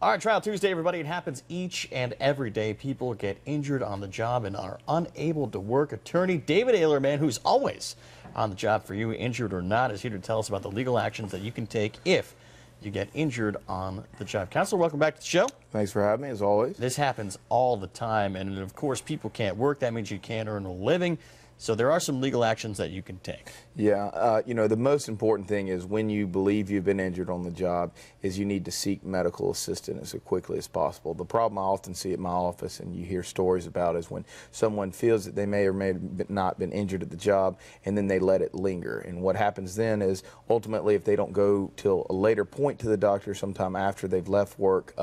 All right, Trial Tuesday, everybody. It happens each and every day. People get injured on the job and are unable to work. Attorney David Aylor, man, who's always on the job for you, injured or not, is here to tell us about the legal actions that you can take if you get injured on the job. Counselor, welcome back to the show. Thanks for having me, as always. This happens all the time, and of course, people can't work. That means you can't earn a living. So there are some legal actions that you can take. Yeah, you know, the most important thing is when you believe you've been injured on the job is you need to seek medical assistance as quickly as possible. The problem I often see at my office and you hear stories about is when someone feels that they may or may have not been injured at the job and then they let it linger. And what happens then is ultimately if they don't go till a later point to the doctor sometime after they've left work,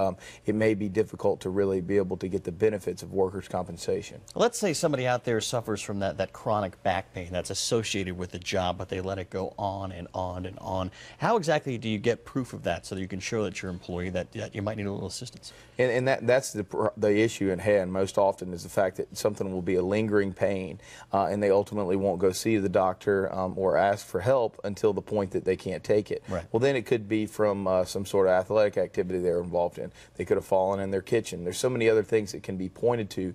it may be difficult to really be able to get the benefits of workers' compensation. Let's say somebody out there suffers from that chronic back pain that's associated with the job, but they let it go on and on and on. How exactly do you get proof of that so that you can show that your employee that you might need a little assistance? And that's the issue at hand most often is the fact that something will be a lingering pain and they ultimately won't go see the doctor or ask for help until the point that they can't take it. Right. Well, then it could be from some sort of athletic activity they're involved in. They could have fallen in their kitchen. There's so many other things that can be pointed to,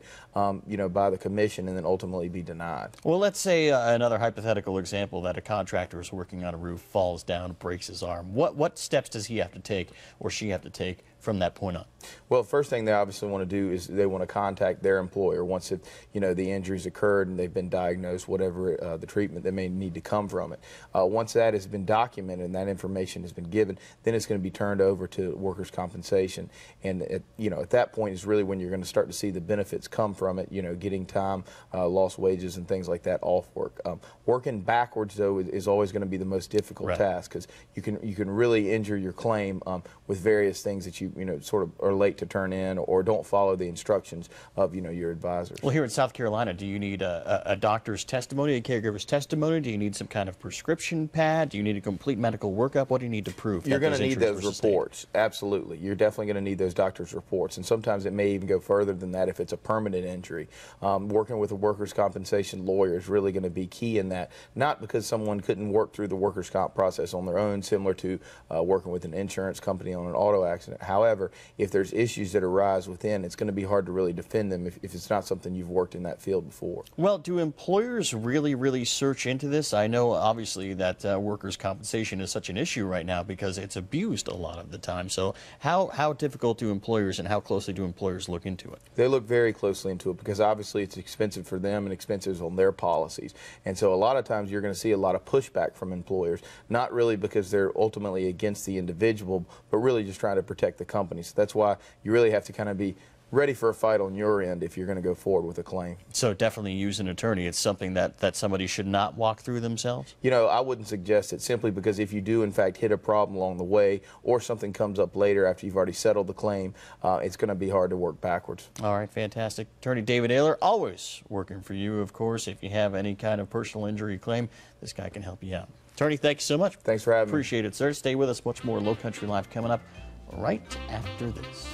you know, by the commission and then ultimately be denied. Well, let's say another hypothetical example that a contractor is working on a roof, falls down, breaks his arm. What steps does he have to take or she have to take from that point on? Well, first thing they obviously want to do is they want to contact their employer once it, you know, the injuries occurred and they've been diagnosed, whatever the treatment that may need to come from it. Once that has been documented and that information has been given, then it's going to be turned over to workers' compensation. And you know, at that point is really when you're going to start to see the benefits come from it. You know, getting time, lost wages, and things like that off work. Working backwards though is always going to be the most difficult task because you can really injure your claim with various things that you know, sort of are late to turn in or don't follow the instructions of, you know, your advisors. Well, here in South Carolina, do you need a doctor's testimony, a caregiver's testimony? Do you need some kind of prescription pad? Do you need a complete medical workup? What do you need to prove? You're going to need those reports. Absolutely. You're definitely going to need those doctor's reports. And sometimes it may even go further than that if it's a permanent injury. Working with a workers' compensation lawyer is really going to be key in that. Not because someone couldn't work through the workers' comp process on their own, similar to working with an insurance company on an auto accident. However, if there's issues that arise within, it's going to be hard to really defend them if it's not something you've worked in that field before. Well, do employers really search into this? I know obviously that workers' compensation is such an issue right now because it's abused a lot of the time. So how difficult do employers and how closely do employers look into it? They look very closely into it because obviously it's expensive for them and expenses on their policies. And so a lot of times you're going to see a lot of pushback from employers, not really because they're ultimately against the individual, but really just trying to protect the company. So that's why you really have to kind of be ready for a fight on your end if you're going to go forward with a claim. So definitely use an attorney. It's something that somebody should not walk through themselves? You know, I wouldn't suggest it simply because if you do in fact hit a problem along the way or something comes up later after you've already settled the claim, it's going to be hard to work backwards. All right, fantastic. Attorney David Aylor, always working for you, of course. If you have any kind of personal injury claim, this guy can help you out. Attorney, thank you so much. Thanks for having me. Appreciate it, sir. Stay with us. Much more Low Country Live coming up right after this.